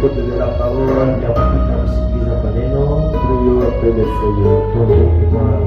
l'écoute de la parole. ya kupita kusikiliza kwa neno. Prions après le Seigneur. Tuombe Bwana.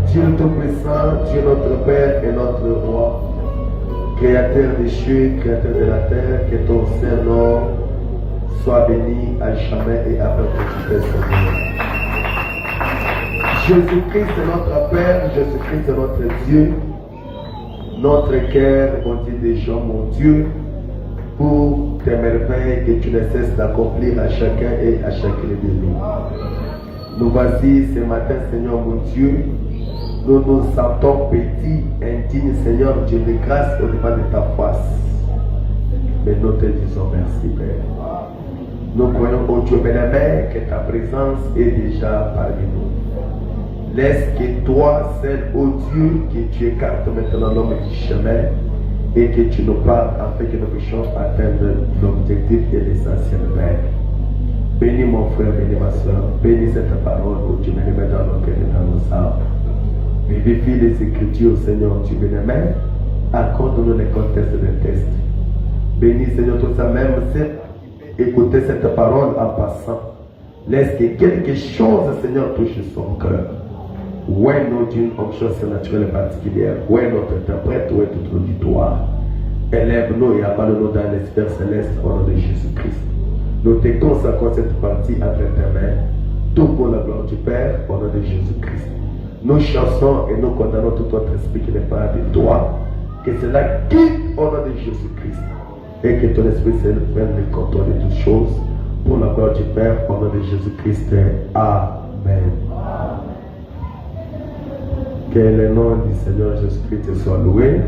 Dieu Tout-Puissant, Dieu notre Père et notre Roi, Créateur des cieux, Créateur de la terre, que ton Saint-Nom soit béni à jamais et à perpétuité, Seigneur. Jésus-Christ est notre Père, Jésus-Christ est notre Dieu, notre cœur, on dit déjà mon Dieu, pour tes merveilles que tu ne cesses d'accomplir à chacun et à chacune de nous. Nous voici ce matin, Seigneur mon Dieu, nous nous sentons petits, indignes, Seigneur Dieu de grâce au devant de ta face. Mais nous te disons merci, Père. Nous croyons, ô Dieu bien-aimé, que ta présence est déjà parmi nous. Laisse que toi, seul, ô Dieu, que tu écartes maintenant l'homme du chemin et que tu nous parles afin que nous puissions atteindre l'objectif et l'essentiel, Père. Bénis mon frère, bénis ma soeur, bénis cette parole, ô Dieu bien-aimé, dans nos cœurs et dans nos âmes. Vivifie les Écritures, Seigneur Dieu bien-aimé, accorde-nous les contextes des tests. Bénis, Seigneur, tout ça, même écouter cette parole en passant. Laisse que quelque chose, Seigneur, touche son cœur. Où est notre d'une onction surnaturelle et particulière? Où est notre interprète? Où est tout l'auditoire? Élève-nous et abandonne-nous dans les sphères célestes au nom de Jésus-Christ. Nous te consacrons cette partie entre tes mains, tout pour la gloire du Père, au nom de Jésus-Christ. Nous chassons et nous condamnons tout autre esprit qui n'est pas de toi, que cela quitte au nom de Jésus-Christ, et que ton esprit prenne le contrôle de toutes choses, pour la gloire du Père, au nom de Jésus-Christ. Amen. Que le nom du Seigneur Jésus-Christ soit loué.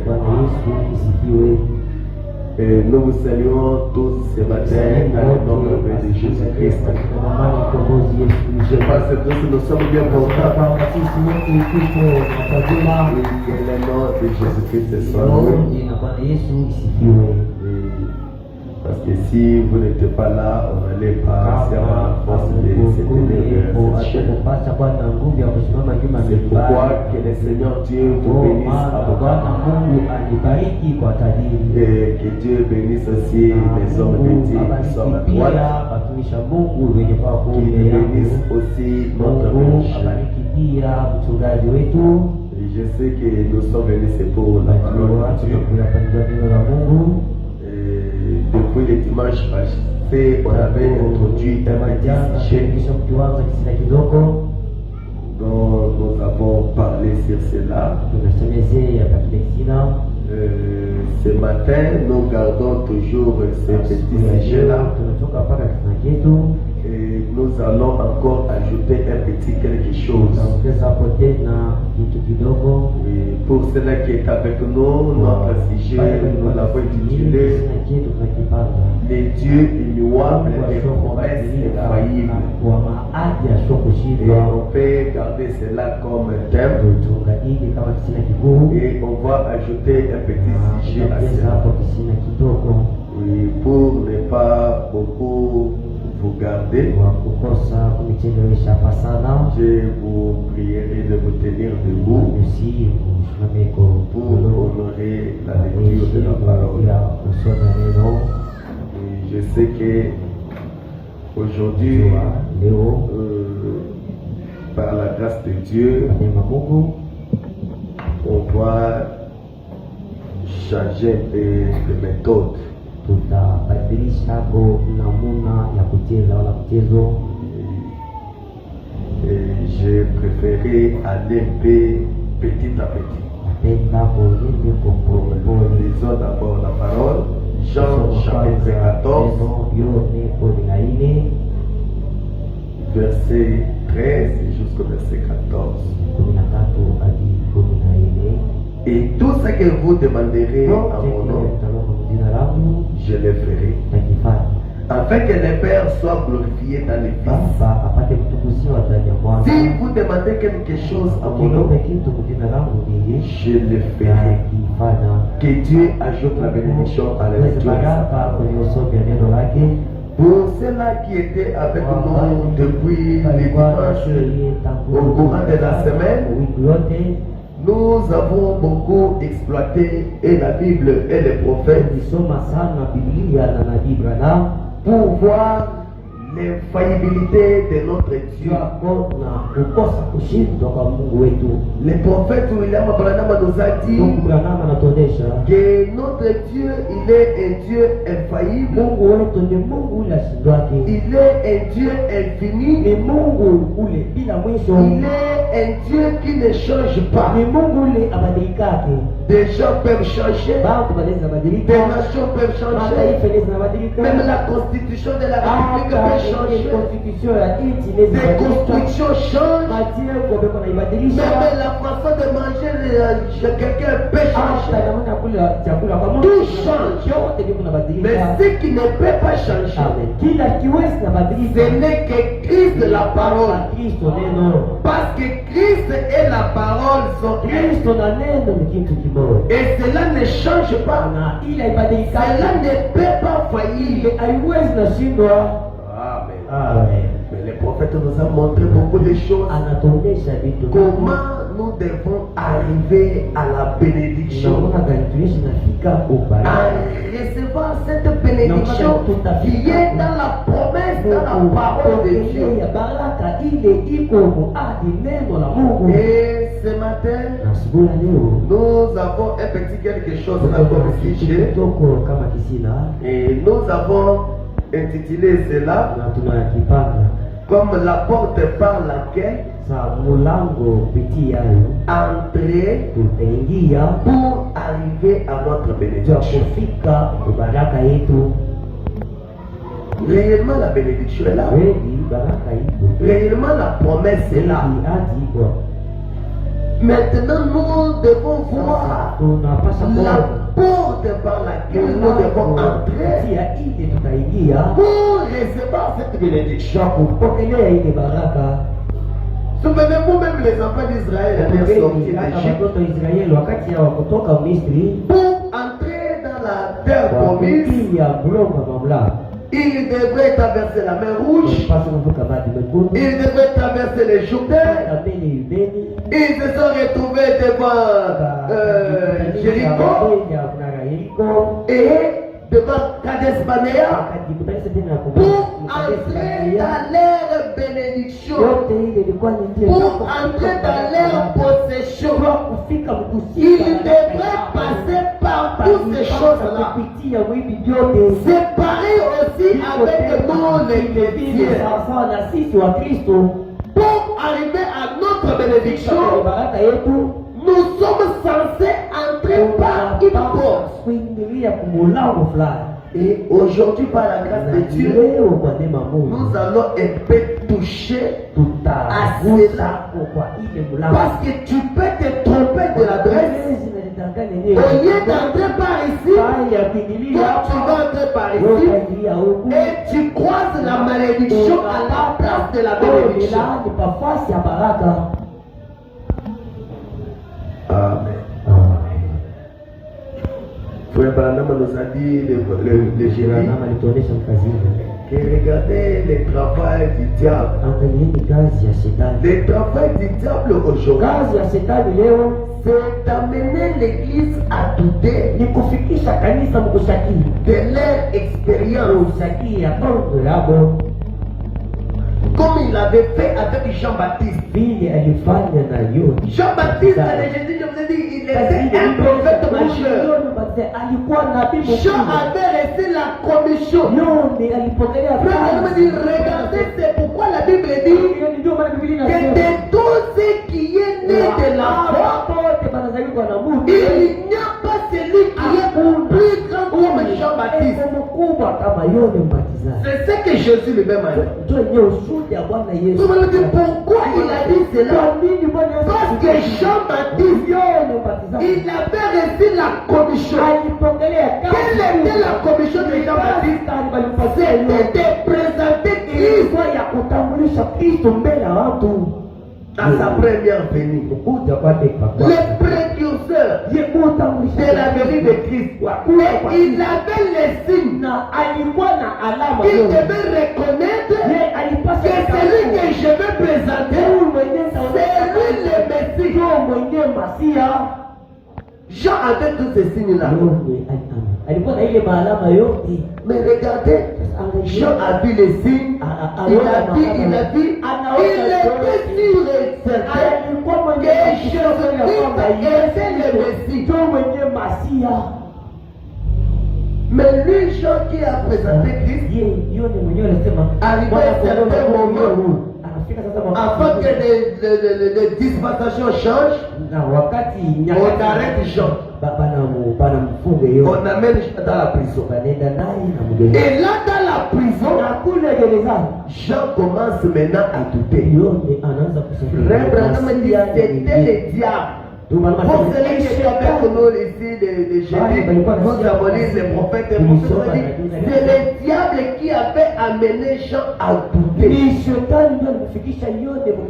Et nous vous saluons tous ce matin dans le nom de Jésus-Christ. Je pense que nous sommes bien contents. Que le nom de Jésus-Christ soit loué. Parce que si vous n'étiez pas là, on n'allait pas avoir la force de cette énergie. C'est pourquoi que le Seigneur Dieu vous bénisse abondamment. Et que Dieu bénisse aussi les hommes de Dieu qui sont à droite. Qu'il bénisse aussi notre berger. Et je sais que nous sommes venus, c'est pour la parole de Dieu. Depuis le dimanche passé, on avait introduit un petit sujet dont nous avons parlé sur cela. Ce matin, nous gardons toujours ce petit sujet-là. Et nous allons encore ajouter un petit quelque chose. Et pour cela qui est avec nous, notre sujet, nous l'avons intitulé les dieux immuables et promesses infaillibles. Et on peut garder cela comme thème. Et on va ajouter un petit sujet à cela. Oui, pour ne pas beaucoup vous garder, je vous prierai de vous tenir debout pour honorer la lecture de la parole. Et je sais que aujourd'hui, par la grâce de Dieu, on va changer un peu de méthode. tutabadilisha hapo namuna ya kucheza wala mchezo. J'ai préféré aller petit à petit. Napenda kuende kwa polepole. Lisons d'abord la parole. Jean chapitre 14, verset 13 jusqu'au verset 14. Et tout ce que vous demanderez à mon nom, je le ferai, afin que le Père soit glorifié dans les Fils. Si vous demandez quelque chose à mon nom, je le ferai. Que Dieu ajoute la bénédiction à la lecture de sa parole. Pour ceux-là qui étaient avec nous depuis les dimanches au courant de la semaine, nous avons beaucoup exploité et la Bible et les prophètes pour voir l'infaillibilité de notre Dieu. Le prophète William Branham nous a dit que notre Dieu, il est un Dieu infaillible. Il est un Dieu infini. Il est un Dieu qui ne change pas. Des gens peuvent changer, des nations peuvent changer, même la constitution de la République peut changer, des constitutions changent, même la façon de manger quelqu'un peut changer. Tout change, mais ce qui ne peut pas changer, ce n'est que Christ la parole. Parce que Christ et la parole sont et cela ne change pas. Cela ne peut pas faillir. Amen. Mais le prophète nous a montré beaucoup de choses. Comment nous devons arriver à la bénédiction, à recevoir cette bénédiction qui est dans la promesse, dans la parole de Dieu. Et ce matin, nous avons un petit quelque chose là ici. Et nous avons intitulé cela comme la porte par laquelle entrer pour arriver à notre bénédiction. Réellement la bénédiction est là. Réellement la promesse est là. Maintenant nous devons voir la porte par laquelle nous devons entrer pour recevoir cette bénédiction. Souvenez-vous même les enfants d'Israël pour entrer dans la terre promise, ils devraient traverser la mer Rouge, ils devraient traverser le Jourdain, ils se sont retrouvés devant Jéricho et devant Kades Barnea pour entrer dans leur bénédiction, pour entrer dans leur possession. Ils devraient passer par toutes ces choses-là. C'est pareil aussi avec nous les chrétiens. Pour arriver à notre bénédiction, nous sommes censés entrer par une porte. Et aujourd'hui, par la grâce de Dieu, nous allons un peu toucher à cela. Parce que tu peux te tromper de l'adresse. Au lieu d'entrer par ici, toi tu vas entrer par ici et tu croises la malédiction à la place de la bénédiction. Amen. Frère Branham nous a dit le génie que regardez le travail du diable. Le travail du diable aujourd'hui, c'est d'amener l'église à douter de leur expérience. Comme il avait fait avec Jean-Baptiste. vile alifanya na Yona. Jean-Baptiste, je vous ai dit, il était un prophète majeur. Alikuwa nabii Jean mkubwa. avait reçu la commission. Yona alipokelea Frère, me dit, regardez, c'est pourquoi la Bible dit ndio maana Biblia que inasema de tout ce qui est né de la foi, wote wanazaliwa na Mungu. il n'y a pas celui qui est plus grand comme Jean-Baptiste. Mkubwa kama Yona mbatizaji. C'est ce que Jésus lui-même a dit. Ndio yenyewe ushuhuda ya Bwana Yesu. Vous me dites pourquoi il a dit cela? Parce que Jean-Baptiste, il avait reçu la commission. Quelle était la commission de Jean-Baptiste? C'était de présenter Christ à sa première venue. Le précurseur de la venue de Christ. Et il avait les signes qu'il devait reconnaître que celui que je vais présenter, c'est lui le Messie. Jean avait tous ces signes-là. Mais regardez, Jean a vu les signes, il a vu, il était sûr et certain que Jésus-Christ était le Messie. Mais lui, Jean qui a présenté Christ, arrivé à un certain moment, avant que les dispensations changent, on arrête Jean. On amène dans la prison. Et là, dans la prison, Jean commence maintenant à douter. Frère Branham dit c'était le diable. Pour celui qui est avec nous ici, de Jésus, nous avons lu les prophètes et c'est le diable qui avait amené Jean à douter.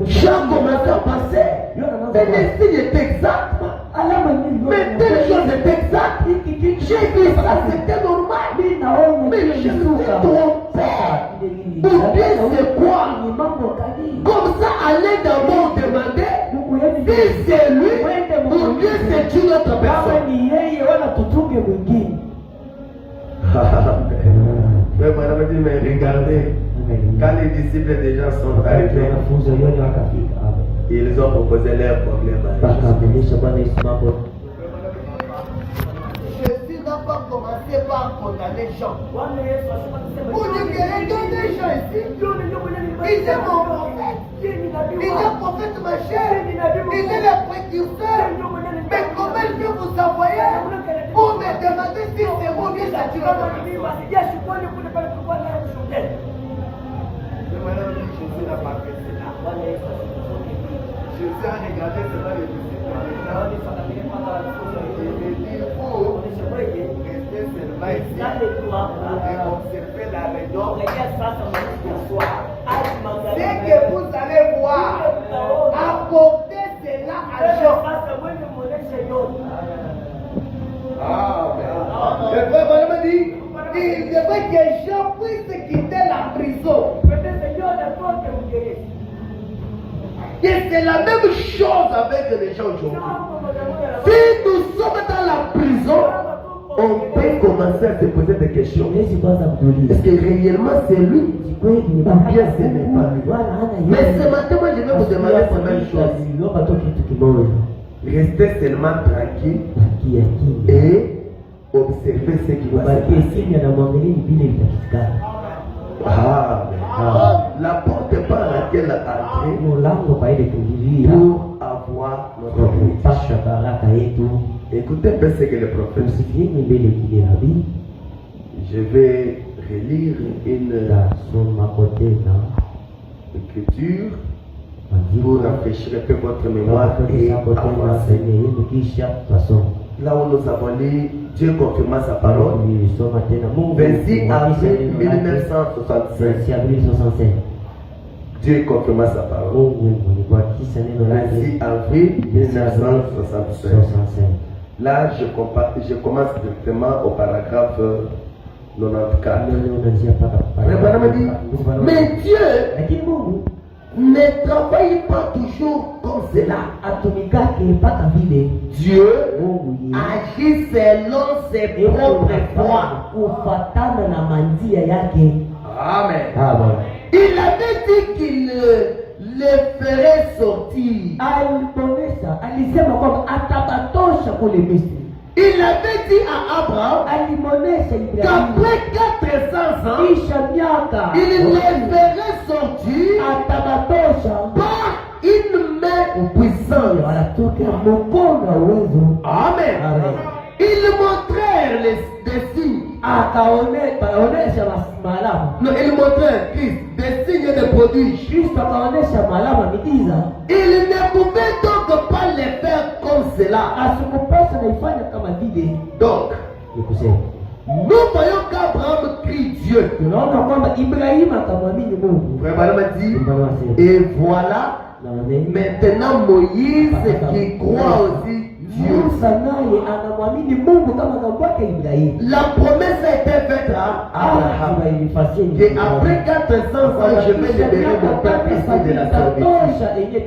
Jean commençait à passer. Mais les signes étaient exacts. Mais telle chose est exacte. J'ai vu ça, c'était normal. Mais je me suis trompé. Ou bien c'est quoi? Comme ça, allez d'abord demander si c'est lui ou bien c'est une autre personne. Mais madame dit, mais regardez, quand les disciples déjà sont arrivés, ils ont proposé leur problème à Jésus n'a pas commencé par condamner Jean. Pour dire que regardez Jean ici, il est mon prophète. Il est prophète majeur. Il est le précurseur. Mais comment il peut vous envoyer pour me demander si c'est vous qui êtes Jésus n'a pas fait cela. Jésus a regardé cela les disciples et il dit pour rester seulement ici et observer la réunion. Dès que vous allez voir, apportez cela à Jean. Le frère m'a dit, il devait que Jean puisse quitter la prison. Et c'est la même chose avec les gens aujourd'hui. Si nous sommes dans la prison, on peut commencer à se poser des questions. Est-ce que réellement c'est lui ou bien ce n'est pas lui? Mais ce matin, moi je vais vous demander la même chose. Restez seulement tranquille et observez ce qui va se passer. La porte par laquelle entrer pour avoir notre bénédiction. Écoutez bien ce que le prophète dit. Je vais relire une écriture pour rafraîchir un peu votre mémoire et avancer. Là où nous avons lu, Dieu confirma sa parole. 26 avril 1965. Dieu confirma sa parole. 26 avril 1965. Là, je commence directement au paragraphe 94. Mais Dieu ne travaille pas toujours comme cela. Dieu agit selon ses propres voies. Amen. Il avait dit qu'il les ferait sortir. Aliponesha, alisema kwamba atabatosha kule Misri. Il avait dit à Abraham Alimonesha Ibrahimu qu'après 400 ans, kisha miaka il les ferait sortir atabatosha par une main puissante. wanatoka mkono wa uwezo. Amen. Amen. Ils montrèrent des signes. Akaonesha malama. Non, ils montrèrent Christ, des signes et des prodiges. Kristo akaonesha malama miujiza. Il ne pouvait donc pas les faire comme cela. Asikupasa naifanya kama vile. Donc, Nikusema, nous voyons qu'Abraham crie Dieu. tunaona kwamba Ibrahimu akamwamini Mungu. Frère Branham dit, Mbona wasema? et voilà Naone maintenant Moïse qui croit aussi Dieu. Musa naye anamwamini Mungu kama ngambwake Ibrahimu. La promesse a été faite à Abraham. Et après 400 ans, je vais libérer mon peuple ici de la servitude. Et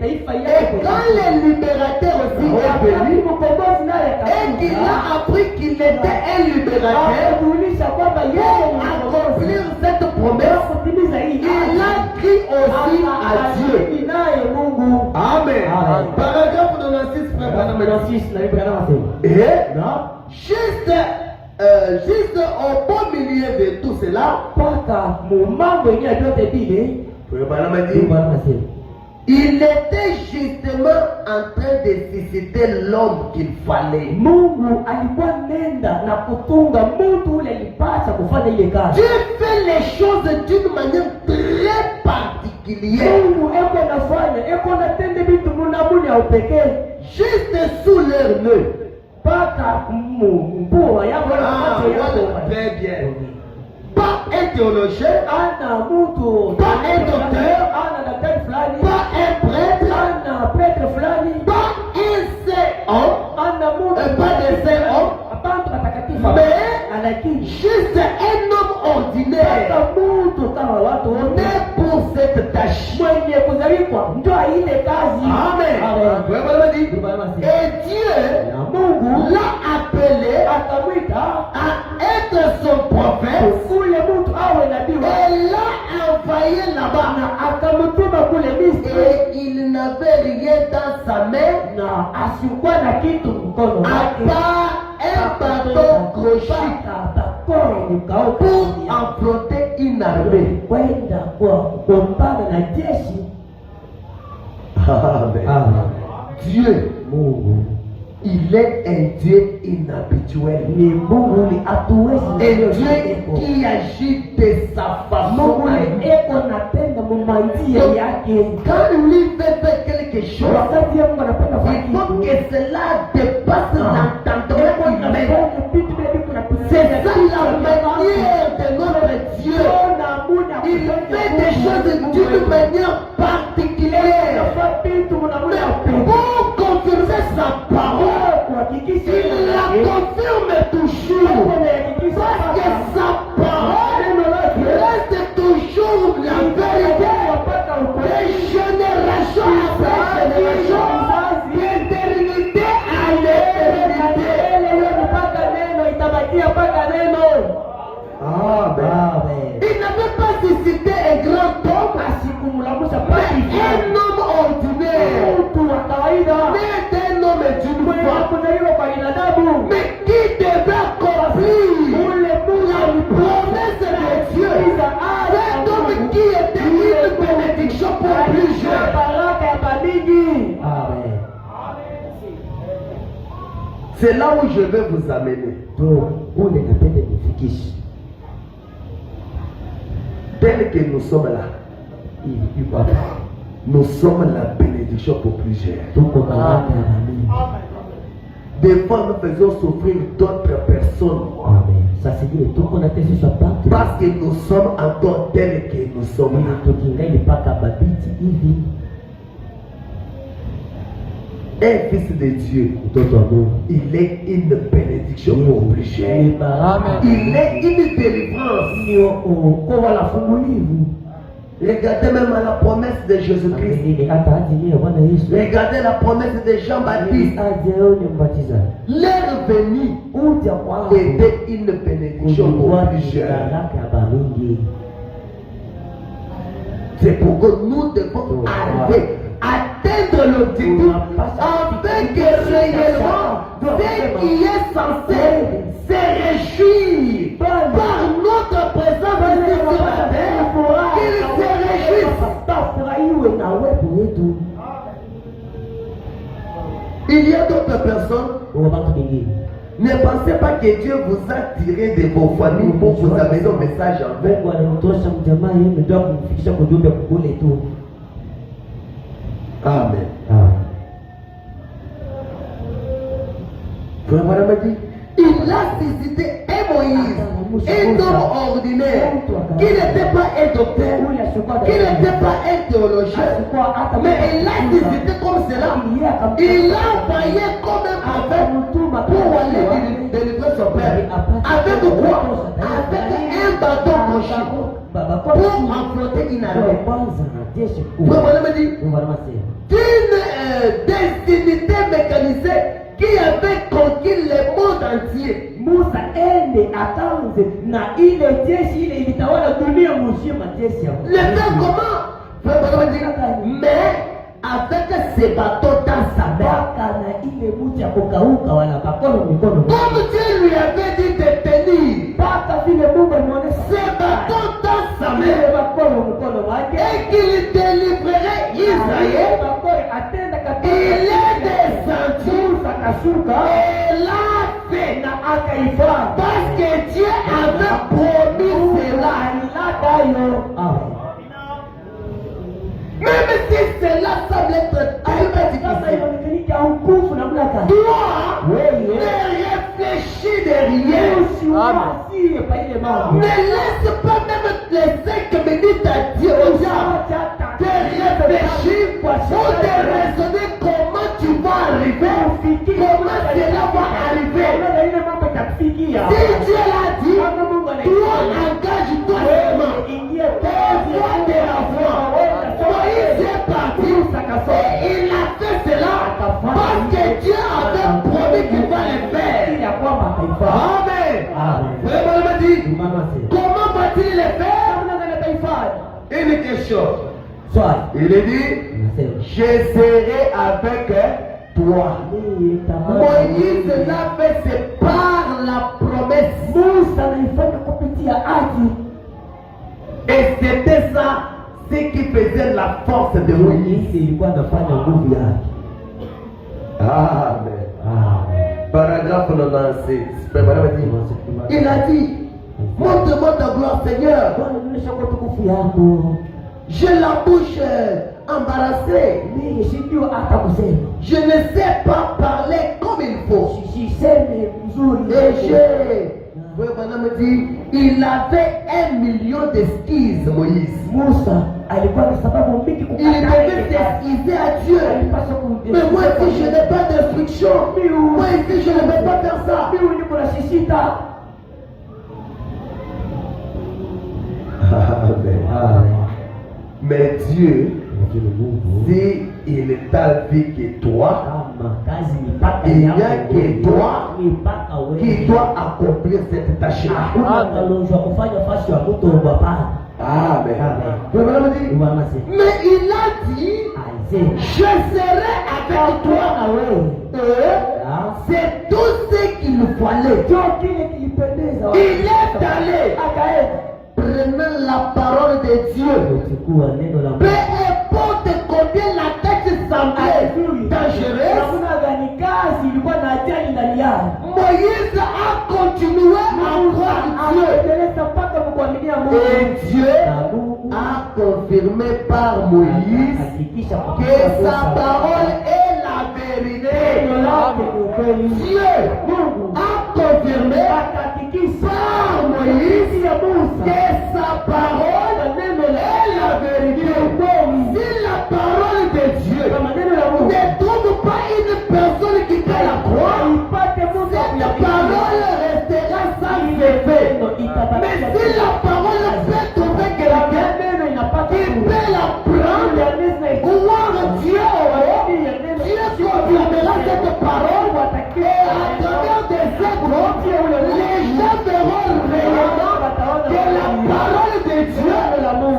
quand le libérateur aussi est venu, et qu'il a appris qu'il était un libérateur, pour accomplir cette promesse, il a crié aussi à Dieu. Amen. Paragraphe 96, frère Branham. Et juste au beau milieu de tout cela, frère Branham a dit, il était justement en train de susciter l'homme qu'il fallait. Mungu alikuwa nenda na kutunga mtu ule alipasa kufanya ile kazi. Dieu fait les choses d'une manière très particulière. Mungu eko nafanya, eko natende vitu munamuni ya upekee. Juste sous leur nez. Paka mpua yako na macho yako. Très bien. Pas un théologien, Ana mtu, pas un docteur, ana daktari fulani, pas un prêtre, ana prêtre fulani, pas un saint homme, ana mtu, pas de saint homme, hapana patakatifu. mais Lakini juste un homme ordinaire hata mtu kama watu wote né pour cette tâche. mwenye kuzaliwa ndio ile kazi. Amen. Et Dieu Na Mungu l'a appelé akamwita à être son prophète ule mtu awe nabii et l'a envoyé là-bas. na akamtuma kule Misri, Et il n'avait rien dans sa main na asikuwa na kitu mkono à wake part un bâton crochique pour affronter une armée. kwenda kugombana na jeshi. Amen. Dieu, Mungu il est un Dieu inhabituel. ni Mungu ni hatuwezi Un Dieu qui agit de sa façon. Mungu ni eko natenda mumanjia yake. Quand lui veut faire quelque chose, Wakati Mungu anapenda il faut kitu, que cela dépasse l'entendement humain. C'est ça la manière de notre Dieu. Il fait des choses d'une manière particulière. Pour confirmer sa parole, il la confirme toujours. Parce que sa parole reste toujours la vérité. De génération après génération, d'éternité à l'éternité. Il n'avait pas suscité un grand homme, mais un homme ordinaire. Mais un homme d'une femme, mais qui devait accomplir la promesse de Dieu. Cet homme qui était une bénédiction pour plusieurs. C'est là où je vais vous amener. Tel que nous sommes là, nous sommes la bénédiction pour plusieurs. Des fois, nous faisons souffrir d'autres personnes parce que nous sommes encore tels que nous sommes là. Un fils de Dieu, il est une bénédiction pour plusieurs. Il est une délivrance. Regardez même à la promesse de Jésus-Christ. Regardez la promesse de Jean-Baptiste. Leur venue était une bénédiction pour plusieurs. C'est pourquoi nous devons arriver à atteindre l'objectif afin que réellement ce qui est censé se réjouir par notre présence ici sur la terre, qu'il se réjouisse. Il y a d'autres personnes. Ne pensez pas que Dieu vous a tiré de vos familles pour vous amener un message en vain. Amen. Frère Madame a dit, il a suscité un Moïse, un homme ordinaire, qui n'était pas un docteur, qui n'était pas un théologien, mais il l'a suscité comme cela. Il l'a envoyé comme un prophète pour aller délivrer son père. Avec quoi? Avec un bâton penché pour affronter une armée. Frère Madame a dit, d'une destinité mécanisée qui avait conquis le monde entier. Musa ende akaanze na ile jeshi ile ilitawala dunia mzima jeshi ya. Le fait comment? Mais avec ses bateaux dans sa main. Na ile mucha kukauka wala bakono mikono. Comme Dieu lui avait dit de tenir. Paka vile Mungu ameona ses bateaux dans sa main. Bakono mikono wake. Et qu'il délivrerait Israël. Il est descendu. Et l'a fait. Parce que Dieu avait promis cela. Même si cela semble être très difficile, toi, ne réfléchis de rien. Ne laisse pas même les 5 minutes à Dieu aux gens de réfléchir ou de raisonner comment tu vas arriver, comment cela va arriver. Si Dieu l'a dit, toi engage-toi seulement. Toi de la foi. Moïse est parti et il a fait cela parce que Dieu avait promis qu'il va le faire. Amen. Vraiment, il m'a dit, comment va-t-il le faire? Une question. Il dit, je serai avec toi. Moïse l'a fait, c'est par la promesse. Et c'était ça ce qui faisait la force de Moïse. Amen. Paragraphe 96. Il a dit, montre-moi ta gloire, Seigneur. J'ai la bouche embarrassée. Je ne sais pas parler comme il faut. Et Madame dit, il avait 1 million d'excuses, Moïse. Il devait s'excuser à Dieu. Mais moi ici je n'ai pas d'instruction. Moi ici je ne vais pas faire ça. Amen. Mais Dieu, si il t'a vu que toi, il n'y a que toi qui doit accomplir cette tâche-là. Amen. Mais il a dit, je serai avec toi. C'est tout ce qu'il nous fallait. Il est allé. Prenant la parole de Dieu. Peu importe combien la tête semblait dangereuse, Moïse a continué à croire Dieu. Et Dieu a confirmé par Moïse que sa parole est la vérité. Dieu a confirmé par Moïse que sa parole est la vérité. Si la parole de Dieu ne trouve pas une personne qui peut la croire, cette parole restera sans effet. Mais si la parole peut trouver quelqu'un qui peut la prendre, gloire à Dieu, Dieu confirmera cette parole et à travers de cette parole, les gens verront réellement que la parole de Dieu,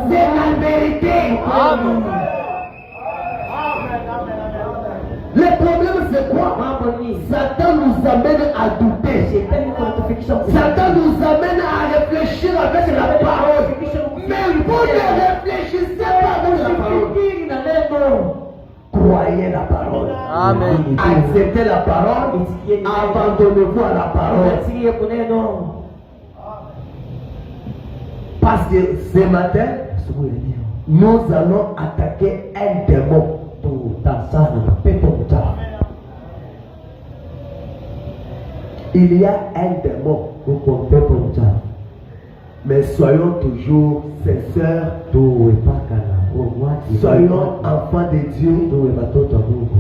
c'est la vérité. Le problème c'est quoi? Satan nous amène à douter. Satan nous amène à réfléchir avec la parole. Mais vous ne réfléchissez pas avec la parole. Croyez la parole. Amen. Acceptez la parole. Abandonnez-vous à la parole. Parce que ce matin, nous allons attaquer un démon. Il y a un démon. Mais soyons toujours sincères. Soyons enfants de Dieu.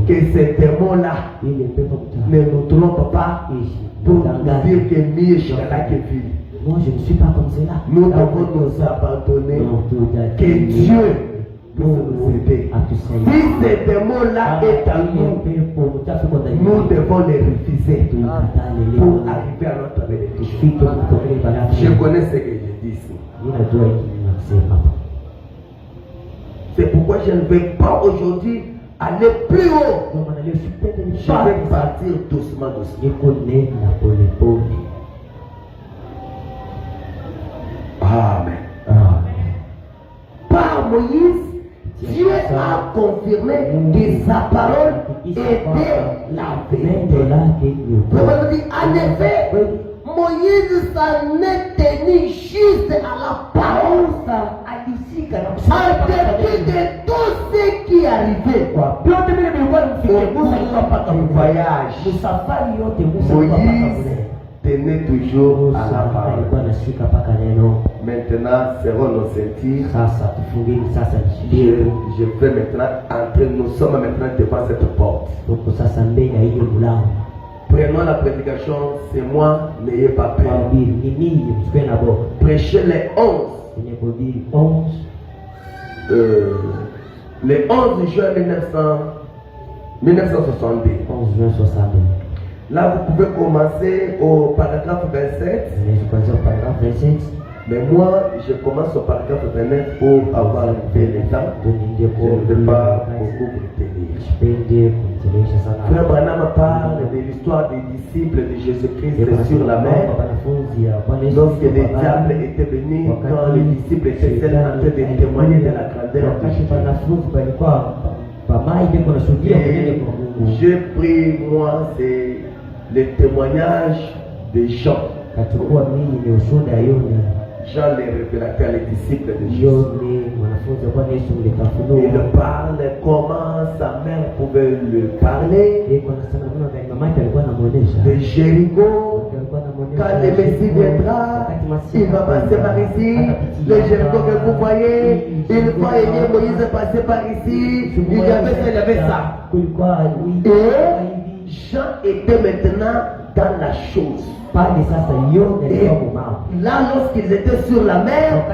Que ce démon-là ne nous trompe pas pour nous dire que mieux sera que vie. Moi, je ne suis pas comme cela. Nous devons nous abandonner. Que Dieu peut nous aider. Si ce démon-là est en nous, nous devons les refuser pour arriver à notre bénédiction. Je connais ce que je dis ici. C'est pourquoi je ne vais pas aujourd'hui aller plus haut. Je vais partir doucement. Amen. Par Moïse, Dieu a confirmé que sa parole était la vérité. En effet, Moïse s'en est tenu juste à la parole, en dépit de tout ce qui arrivait. Au voyage, Moïse tenez toujours à la parole. Maintenant, serrons nos ceintures. Je vais maintenant entrer. Nous sommes maintenant devant cette porte. Prenons la prédication. C'est moi, n'ayez pas peur. Prêchez les 11. Le 11 juin 1962. Là, vous pouvez commencer au paragraphe 27. Mais moi, je commence au paragraphe 29 pour avoir un peu de temps. Je ne vais pas beaucoup retenir. Frère Branham parle de l'histoire des disciples de Jésus-Christ sur la mer. Lorsque les diables étaient venus, quand les disciples étaient seuls en train de témoigner de la grandeur de Jésus. J'ai pris, moi, c'est le témoignage de Jean. Jean les révélateur, les disciples de Jésus. Il parle comment sa mère pouvait le parler. De Jéricho, quand le Messie viendra, il va passer par ici. Le Jéricho que vous voyez, une fois Moïse passer par ici, il y avait ça, il y avait ça. Et Jean était maintenant dans la chose. Et là, lorsqu'ils étaient sur la mer,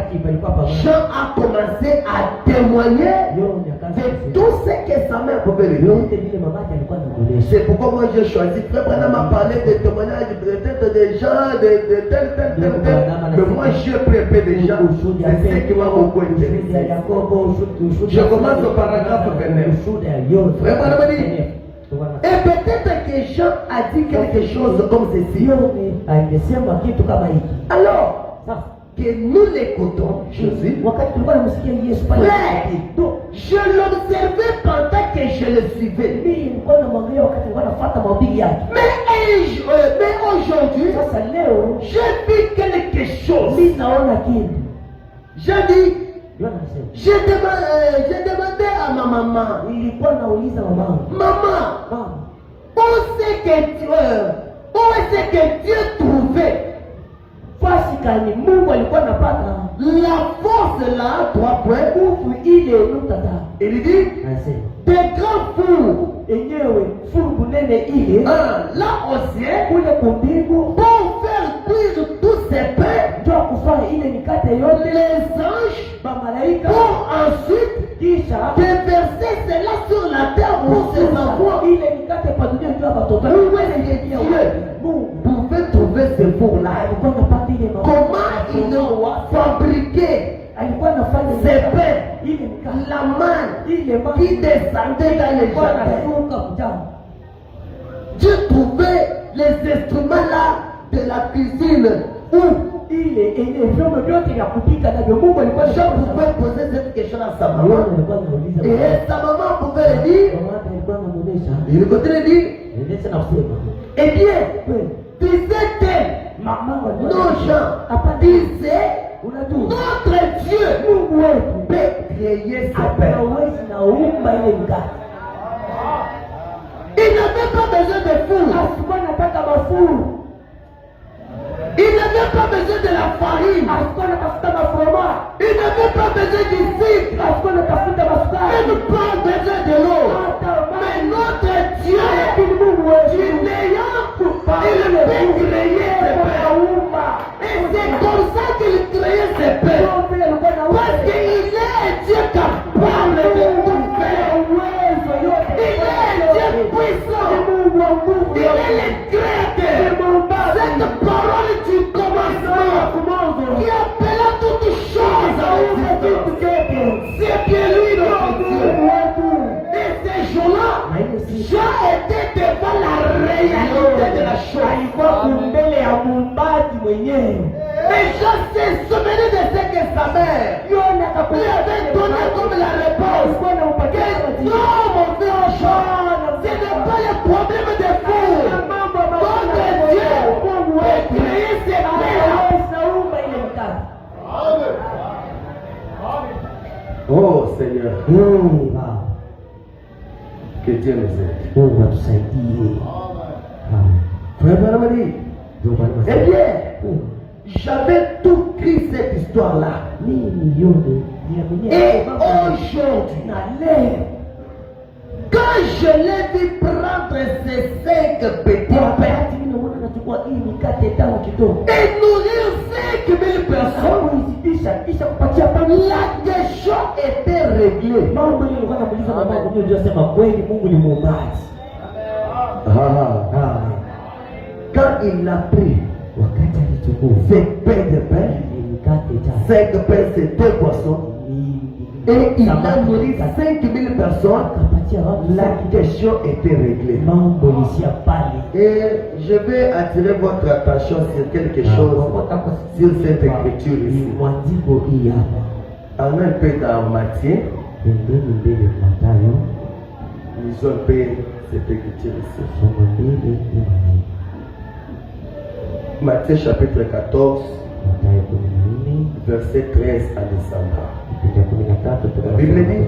Jean a commencé à témoigner de tout ce que sa mère pouvait lui dire. C'est pourquoi moi j'ai choisi. Frère Branham m'a parlé de témoignages peut-être des gens, de tel. Mais moi j'ai pris un peu de gens. C'est ce qui m'a beaucoup intéressé. Je commence au paragraphe 29. Frère Branham m'a dit. Et peut-être que Jean a dit quelque chose comme ceci. Alors, que nous l'écoutons, Jésus. Frère, je l'observais pendant que je le suivais. Mais aujourd'hui, j'ai vu quelque chose. J'ai dit, j'ai demandé à ma maman, maman, où est-ce que Dieu trouvait la force là, 3 points. Il dit, des grands fours. Là aussi, pour faire cuire tous ces pains, les anges, pour ensuite déverser cela sur la terre pour ses enfants. Où est-ce que Dieu pouvait trouver ces fours-là? Comment ils ont fabriqué ces pains? La main qui descendait dans les jardins. Dieu trouvait les instruments là de la cuisine où Jean pouvait poser cette question à sa maman. Et sa maman pouvait lui dire, il continue de dire, eh bien, disait-elle, nos gens disaient, notre Dieu peut créer ses pères. Il n'avait pas besoin de four. Il n'avait pas besoin de la farine. Il n'avait pas besoin du sucre. Il n'avait pas besoin de l'eau. Mais notre Dieu, du néant, il peut créer ses pères. Et c'est comme ça qu'il créait ses pères. Parce qu'il est Dieu capable de tout faire. Il est Dieu puissant. Il est le créateur. Cette parole du commencement qui appela toutes choses à l'existence, c'est bien lui notre Dieu. Et ces jours-là, Jean était devant la réalité de la chose. Et Jean s'est souvenu de ce que sa mère lui avait donné comme la réponse. Que non, mon frère Jean, ce n'est pas le problème des fous. Notre Dieu peut créer ses pères. Oh Seigneur, que Dieu nous aide. Frère Marie, eh bien, j'avais tout écrit cette histoire-là. Et aujourd'hui, quand je l'ai vu prendre ces 5 petits pains et nourrir 5000 personnes, la question était réglée. Quand il a pris ces pains de pain, 5 pains c'est 2 poissons, et il a nourri 5000 personnes, la question était réglée. Et je vais attirer votre attention sur quelque chose, sur cette écriture ici. En un peu dans Matthieu, ils ont fait cette écriture ici. Matthieu chapitre 14, verset 13 à descendre. La Bible dit,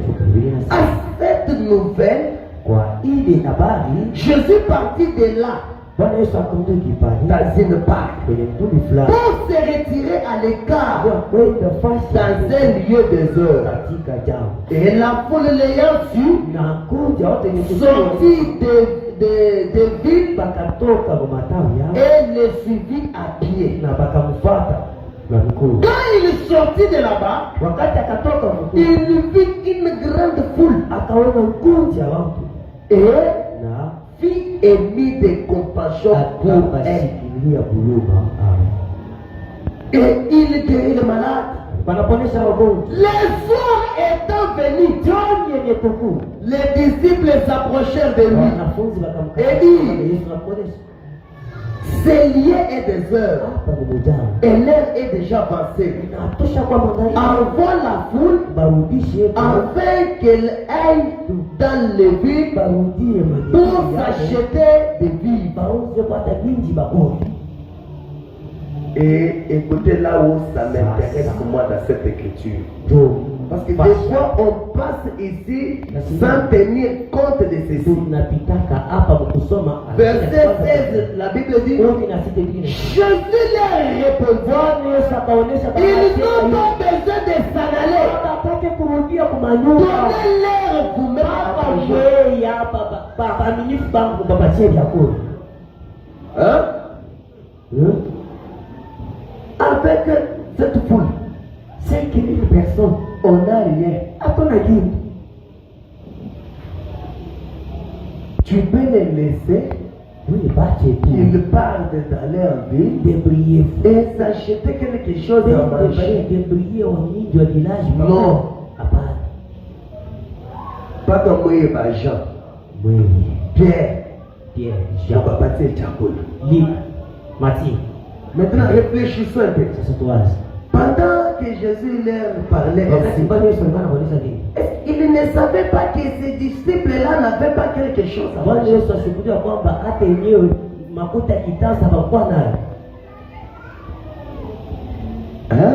à cette nouvelle, Jésus partit de là dans une barque pour se retirer à l'écart dans un lieu désert. Et la foule l'ayant su, sortit de ville et le suivit à pied. Quand il sortit de là-bas, il vit une grande foule et fit émis de compassion pour elle. Et il guérit le malade. Les jours étant venus, les disciples s'approchèrent de lui et dirent, ces lieux est des heures et l'heure est déjà avancée. Envoie la foule afin qu'elle aille dans les villes pour s'acheter des vivres. Et écoutez là où ça m'intéresse pour moi dans cette écriture. Parce que des fois on passe ici sans tenir compte de ceci. Verset 16, la Bible dit, Jésus leur répondit, ils n'ont pas besoin de s'en aller. Donnez-leur vous-même à manger. Hein? Avec cette foule, 5000 personnes, on n'a rien. À ton avis, tu peux les laisser, ils partent dans leur ville et s'acheter quelque chose à manger. Non. Pas comme moi, Jean. Oui. Pierre. Pierre, Je Jean, vais passer Tchakoul. Luc, Matthieu. Maintenant, réfléchissons un peu. C'est toi. Pendant que Jésus leur parlait ainsi, il ne savait pas que ces disciples-là n'avaient pas quelque chose à Bwana manger. Yesu asikuja kwamba hata yenyewe makuta kitasa hawakuwa nayo. Hein?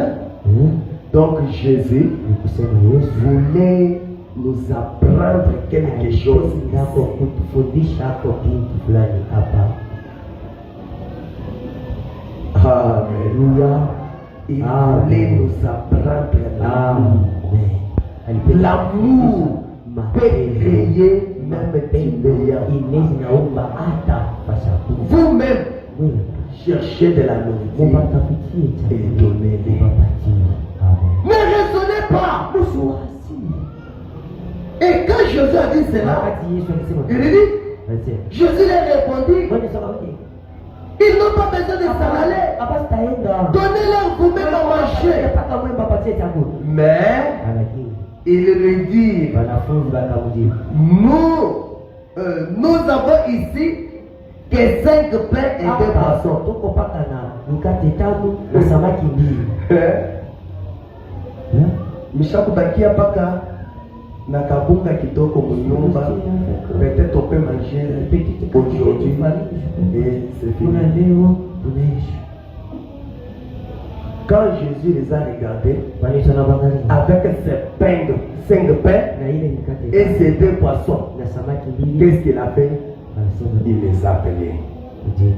Donc Jésus Ni kusema Yesu voulait nous apprendre quelque chose. ndako kutufundisha hapo kitu fulani hapa. Alléluia. Il voulait nous apprendre Amen. l'amour peut créer même Timbéa. Inezi naomba hata pashapu. Vous-même, Wewe cherchez de la nourriture mupatafikie et donnez-les. mupapatie. Amen. Ne raisonnez pas. Usiwasi. Et quand Jésus a dit cela, Wakati Yesu alisema il dit, Anasema, Jésus leur répondit, Bwana Yesu akamwambia, ils n'ont pas besoin de s'en aller. hapa sitaenda. Donnez-leur vous-même à manger. Mpaka mwe mpapatie chakula. Mais Lakini il lui dit, wanafunzi wakamjibu, nous avons ici que 5 pains et 2 hapa poissons. tuko paka na mikate 5 na samaki 2. Mishakubakia paka na kabunga kitoko munyumba. Peut-être on peut manger aujourd'hui et c'est Kuna fini. leo tunaishi. Quand Jésus les a regardés Bwana Yesu anaangalia avec ces pains, 5 pains na ile mikate et ces 2 poissons, na samaki 2. qu'est-ce qu'il a fait? Anasema Il les a appelés.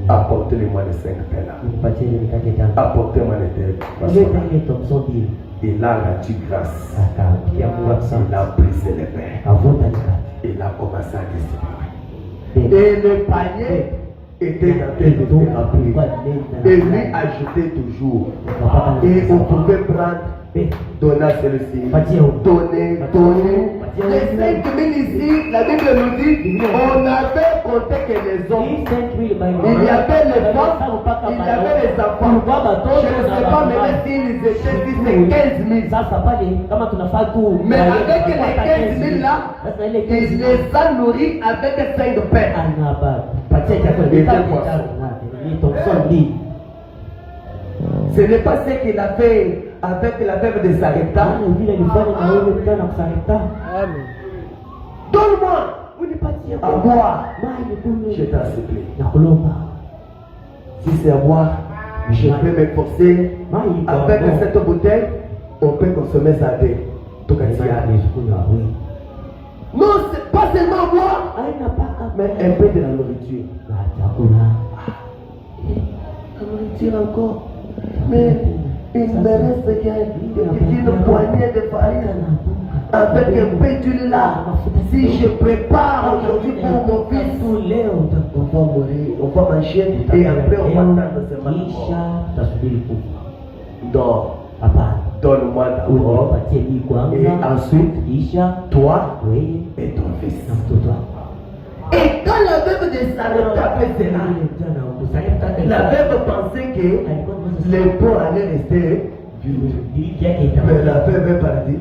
Apportez-moi les 5 pains là. nipatie ile mikate 5. Apportez-moi les 2 poissons Ile là. ile Thompson deal. Il a rendu grâce. Akapiga Mungu asante. Il a brisé les pains. Avuta mikate. Il a commencé à distribuer. Et le panier était en train de se remplir. Et lui ajoutait toujours. Et on pouvait prendre, donner à celui-ci. Donner. Les 5 000 ici, la Bible nous dit, on avait compté que les hommes. Il y avait les femmes, il y avait les enfants. Je ne sais pas maintenant s'ils étaient 10 et 15 000. Sasa pale kama tunafaa tu Mais avec les 15 000 là, sasa ile il les a nourris avec 5 pains. anapatia chakula Ni Thompson deal. Ce n'est pas ce qu'il a fait avec la veuve de Sarepta. Vile alifanya na yule mtana kusarita. Donne-moi Unipatie à boire. maji kunywa. Je t'en supplie. Na kulomba. Si c'est à boire, je peux m'efforcer. Maji Avec cette bouteille, on peut consommer ça deux. Non, c'est pas seulement à boire, mais un peu de la nourriture. La nourriture encore. Mais il me reste qu'une poignée de farine avec un peu d'huile là. Si je prépare aujourd'hui pour mon fils, on va mourir, on va manger et après on va attendre seulement. Donc, donne-moi d'abord et ensuite toi et ton fils. Et quand la veuve de Sarepta fait cela, la veuve pensait que les pots allaient rester vides. Mais la veuve est partie.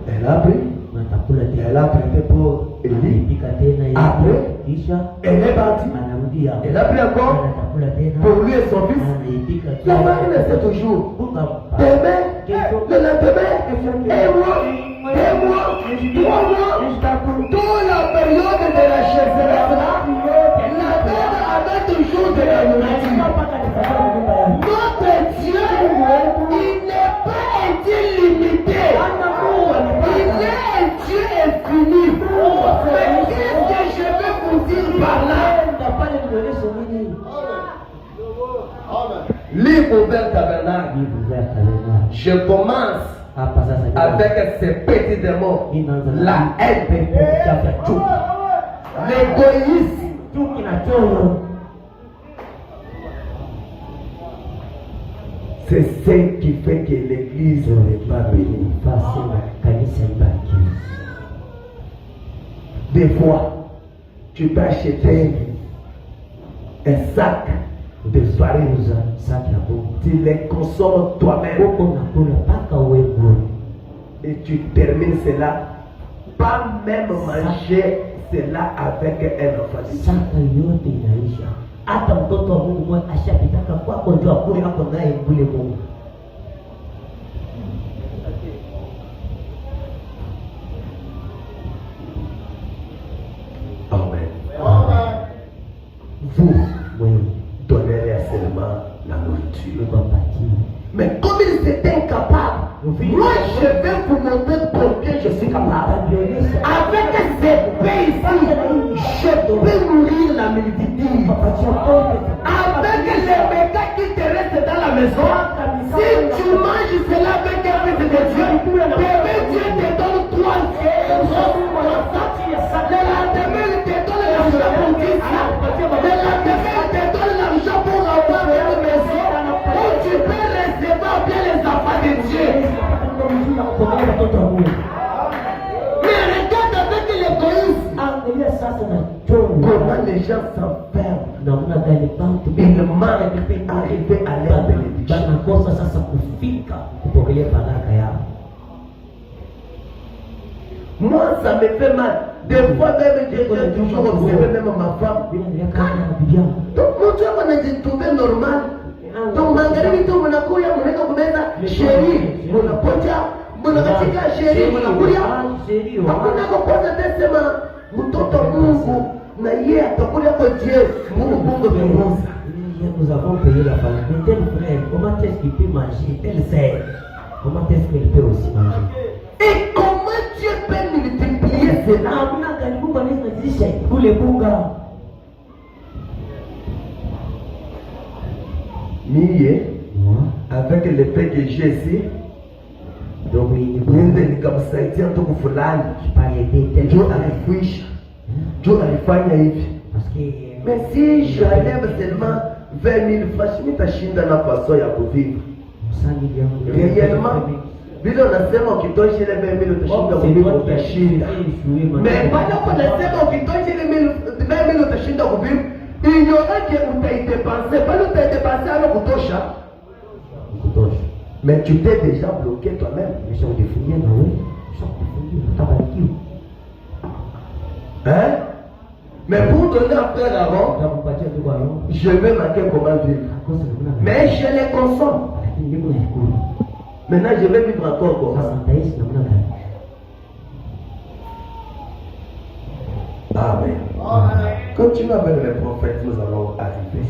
Elle a pris. Elle a prêté pour Élie. Après, elle est partie. Elle a pris encore pour lui et son fils. La marine c'est toujours. Demain, le lendemain, un mois, 2 mois, 3 mois, toute la période de la chaise là, la veuve avait toujours de la nourriture. Notre Dieu, il n'est pas un Dieu limité. Il est un Dieu infini. Mais qu'est-ce que je veux vous dire par là? Livre ouvert tabernacle. Je commence avec ces petits démons. La haine, l'égoïsme. C'est ce qui fait que l'église n'est pas bénie. Des fois, tu peux acheter un sac de farine. Tu les consommes toi-même. Et tu termines cela pas même manger cela avec un enfant. Saka yote inaisha. Hata mtoto wa Mungu mmoja ashapitaka kwako ndio akule hapo naye kule Mungu. Amen. Amen. Vous Oui. donnerez seulement la nourriture. Mais Mais comme il était incapable, moi je vais vous montrer combien je suis capable. Avec ces paix ici, je peux nourrir la multitude. Avec les mégas qui te restent dans la maison, si tu manges cela avec un peu de Dieu, bébé Dieu te donne 3 le lendemain, il te donne l'argent pour 10 ans. Le lendemain, il te donne l'argent pour avoir une maison où tu peux recevoir bien les enfants de Dieu. Mais regarde avec l'égoïsme. Comment les gens s'enferment. Ils manquent d'arriver à leur bénédiction. Moi, ça me fait mal. Des fois, même, j'ai toujours observé même ma femme. Donc, mon Dieu, on a trouvé normal. Donc, Marguerite, on a couru, on a couru, chérie, on a pocha, on a katika chérie, on a couru. On a composé des semaines. Mtoto Mungu na yeye atakuja kwa Dieu. Mungu tunaongoza. Nous avons payé la famille. Mais tel frère, comment est-ce qu'il peut manger? Tel sœur, comment est-ce qu'il peut aussi manger? Et comment Dieu peut multiplier cela? Mie, avec le pain que j'ai ici, donc il est comme ça, il tient tout pour fulani. Dieu alifisha, Dieu alifanya hivi. Mais si j'enlève seulement 20 000 francs, je nitashinda na façon ya kuvivre. Réellement, vile unasema ukitosha ile 20 000 utashinda kuvivre, utashinda. Mais bado unasema ukitosha ile 20 000 utashinda kuvivre, ignorant que utaidépenser, bado utaidépenser alors kutosha. Mais tu t'es déjà bloqué toi-même. Hein? Mais pour donner à frère avant, je vais marquer comment vivre. Mais je les consomme. Maintenant, je vais vivre encore comme ça. Amen. Continue avec les prophètes, nous allons arriver.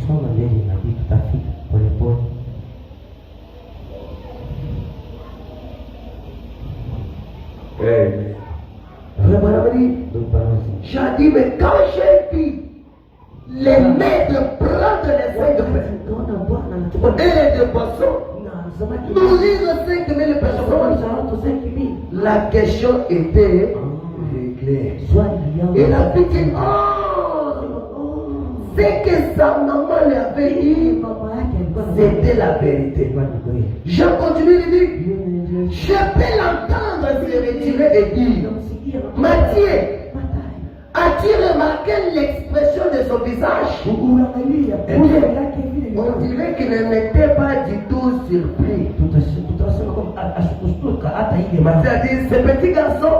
Amen. J'ai dit, mais quand j'ai vu les maîtres prendre les 5 pains et les 2 poissons, nourrir 5 000 personnes, la question était réglée. Et la petite, c'est que sa maman lui avait dit, c'était la vérité. Je continue de dire, je peux l'entendre se retirer et dire, Matthieu, as-tu remarqué l'expression de son visage? On dirait qu'il n'était pas du tout surpris. Matthieu a dit, ce petit garçon,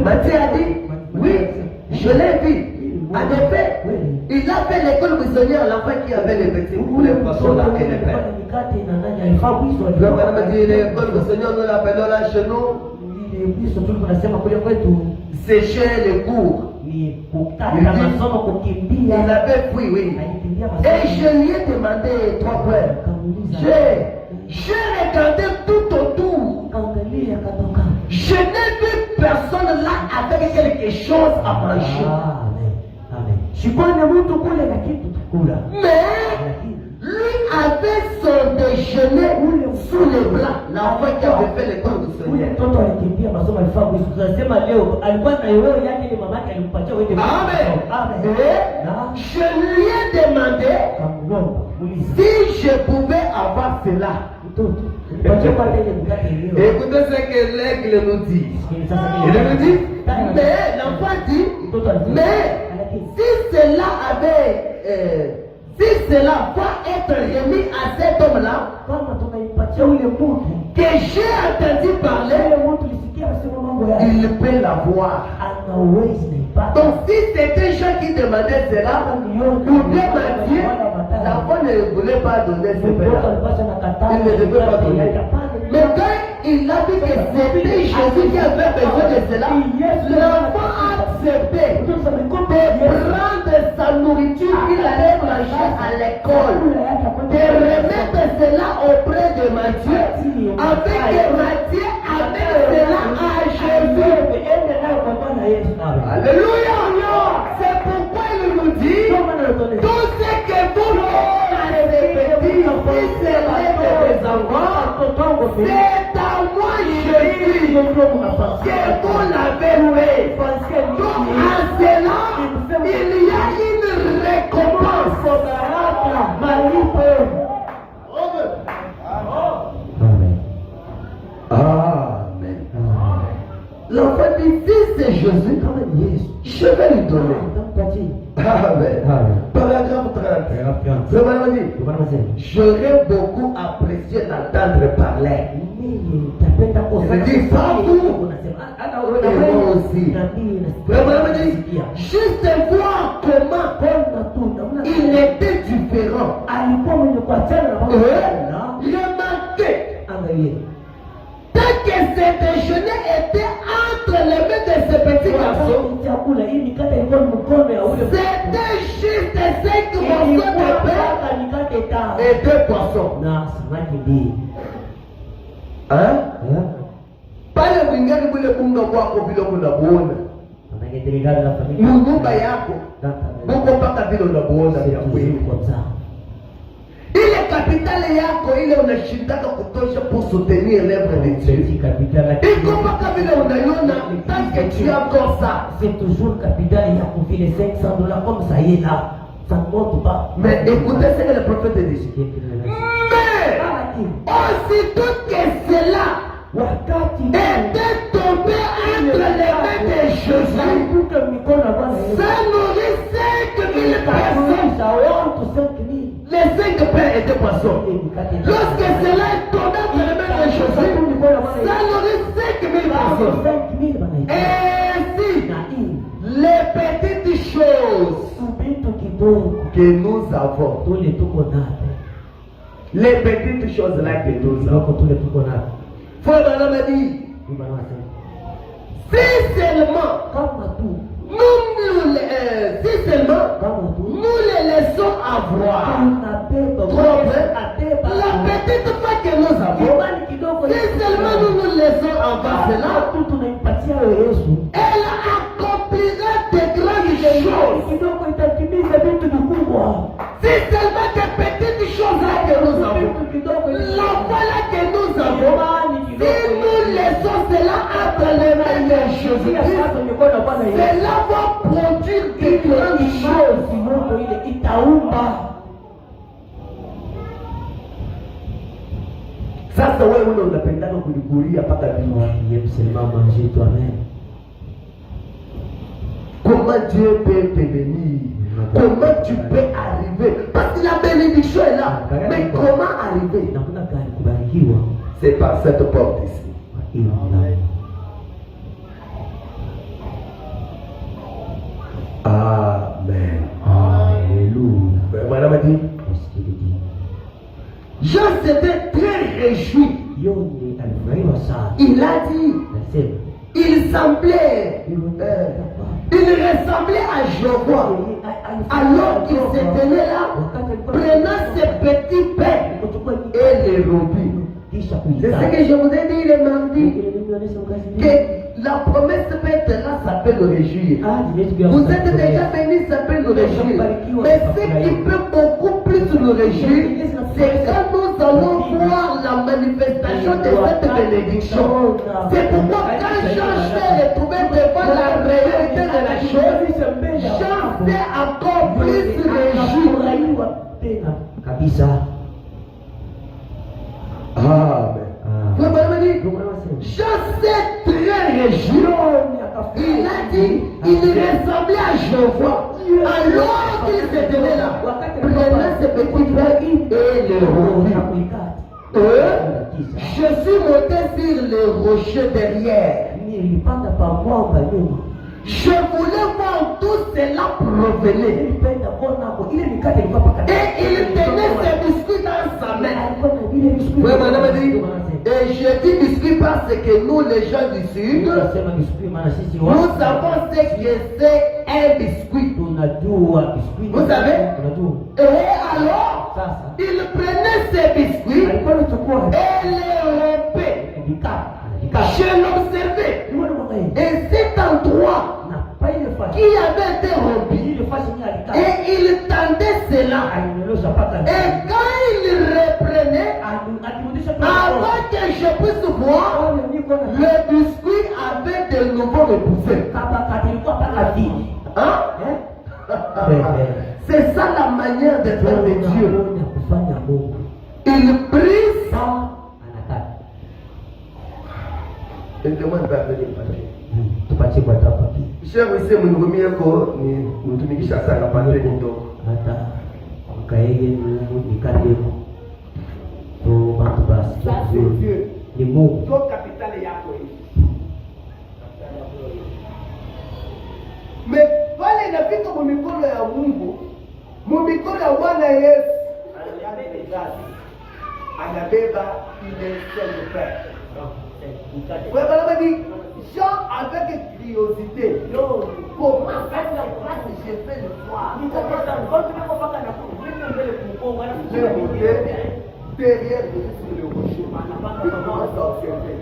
Matthieu a dit, oui, je l'ai vu. En effet, il a fait l'école buissonnière, l'enfant qui avait les petits ou les poissons là et les pains. L'école buissonnière, nous l'appelons là chez nous. Sécher les cours. Il avait pris, oui. Et je lui ai demandé 3 points. J'ai regardé tout autour. Je n'ai vu personne là avec quelque chose à manger. Mais lui avait son déjeuner sous les bras. L'enfant qui avait fait l'école de Seigneur. Amen. Je lui ai demandé si je pouvais avoir cela. Écoutez ce que l'aigle nous dit. Il nous dit, mais l'enfant dit, mais si cela avait, si cela va être remis à cet homme-là, que j'ai entendu parler, il peut l'avoir. Donc si c'est des gens qui demandaient cela, ou bien Matthieu, l'enfant ne voulait pas donner ce pain-là. Il ne devait pas donner. Mais quand il a vu que c'était Jésus qui avait besoin de cela, l'enfant a accepté de prendre sa nourriture qu'il allait manger à l'école, de remettre cela auprès de Matthieu, avec que Matthieu amène cela à Jésus. Alléluia! C'est pourquoi il nous dit, tout ce que vous faites à ces petits, si c'est l'aide des enfants, c'est à moi Jésus que vous l'avez fait. Donc à cela, il y a une récompense. Amen. L'enfant dit, si c'est Jésus, je vais lui donner. Amen. Paragraphe 30. J'aurais beaucoup apprécié d'entendre parler. Il dit, pas vous. Et moi aussi. Juste voir comment il était différent. Remarquez. Tant que ce déjeuner était entre les mains de ce petit garçon, c'était juste 5 morceaux de pain et 2 poissons. Hein? Pale mwingine kule bunga kwako vile unabuona. Nyumba yako. Mungu mpaka vile unabuona vya kweli. Ile kapitale yako ile unashindaka kutosha pour soutenir l'œuvre de Dieu. Iko mpaka vile unaiona tant que tu as comme ça. C'est toujours capitale yako vile $500 comme ça y est là. Ça ne monte pas. Mais écoutez ce que le prophète dit. Mais aussitôt que cela était tombé entre les mains de Jésus, ça nourrit 5000 personnes. Les 5 pains et 2 poissons. Lorsque cela est tombé entre les mains de Jésus, ça nourrit 5000 personnes. Et ainsi, les petites choses que nous avons, les petites choses là que nous avons, Frère Branham a dit, si seulement nous les laissons avoir la petite foi que nous avons, si seulement nous laissons avoir cela, elle accomplira de grandes choses. Si seulement des petites choses là que nous avons, la foi là que nous avons, si nous laissons cela entre les mains de Jésus, cela va produire de grandes choses. Sasa wewe unapendaka kulikulia mpaka manger toi-même. Comment Dieu peut te bénir? Comment tu peux arriver? Parce que la bénédiction est là. Mais comment arriver? C'est par cette porte ici. Amen. Alléluia. Madame a dit, Jean s'était très réjoui. Il a dit, il ressemblait à Jéhovah. Alors qu'il se tenait là, prenant ses petits pains et les robis. C'est ce que je vous ai dit le mardi. Que la promesse faite là s'appelle le réjouir. Vous êtes déjà venus, ça s'appelle le réjouir. Mais ce qui peut beaucoup plus nous réjouir, c'est quand nous allons voir la manifestation de cette bénédiction. C'est pourquoi quand Jean s'est retrouvé devant la réalité de la chose, Jean s'est encore plus réjoui. Amen. Jean s'est très réjoui. Il a dit, il ressemblait à Jéhovah. Alors qu'il se tenait là, prenant ses petits pains et les robis. tisa. Je suis monté sur le rocher derrière. Nilipanda pamwamba nyuma. Je voulais voir tout cela provenir. Nilipenda kuona hapo ile mikate ilikuwa pakati. Et il tenait ses biscuits dans sa main. Alikuwa na ile biskuti. Oui, madame dit, et je dis biscuit parce que nous, les gens du sud, Tunasema biskuti maana sisi nous savons ce que c'est un biscuit. tunajua biskuti. Vous savez? Tunajua. Et alors, Sasa il prenait ses biscuits alikuwa anachukua et les rompait. vikao. Je l'observais. Nimeona mwangalie. Et cet endroit Na pa ile fasi. qui avait été rompu, Ile fasi ni alikata. et il tendait cela. Alinyosha paka. Et quand il reprenait, Akirudisha tu. avant que je puisse voir, le biscuit avait de nouveau repoussé. Kaba ilikuwa paka vidi. Hein? C'est ça la manière de faire de Dieu. Kufanya Mungu. Il prie ça. Anataka. Il demande pas de venir. Tupatie kwa papi. Cher monsieur Munugumi yako ni mtumikisha sana pande ndio. Hata mkaege nikate to bantu basi. Ni Mungu. Ndio kapitali yako hii. Mais pale inafika kwa mikono ya Mungu, mikono ya Bwana Yesu anabeba ile seule paix. Ouais, madame dit, Jean avec curiosité, comment faire la place que j'ai fait le soir? Je vais monter derrière le rocher. Je commence à observer.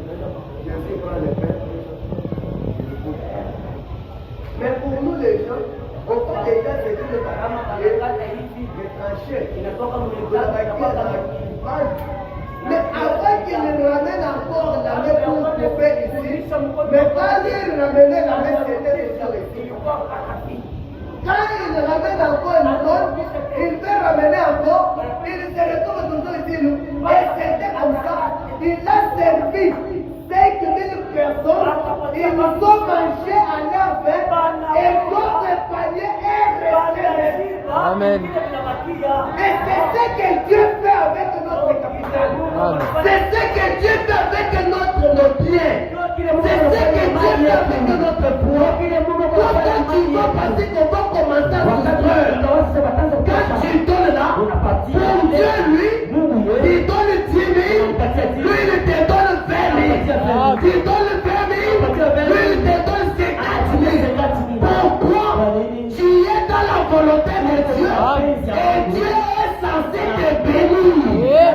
Je sais prendre le pain. Mais pour nous les gens, on fait déjà ce que le parent les tranchées. Mais avant qu'il ramène encore la main pour faire ici, mais quand il ramenait la main, c'était déjà ici. Quand il ramène encore une tonne, il peut ramener encore, il se retrouve toujours ici. Et c'était comme ça. Il a servi 5000 personnes, ils ont mangé à leur faim, et d'autres paniers est resté. Amen. Et c'est ce que Dieu fait avec notre capital. C'est ce que Dieu fait avec nos biens. C'est ce que Dieu fait avec notre foi. Quand tu vas passer, on va commencer à souffrir. Quand tu donnes là, pour Dieu, lui, il donne 10 000, lui, il te donne 20 000. Tu donnes 20 000, lui, il te donne 50 000. Pourquoi? Tu es dans la volonté de Dieu. Et Dieu est censé te bénir.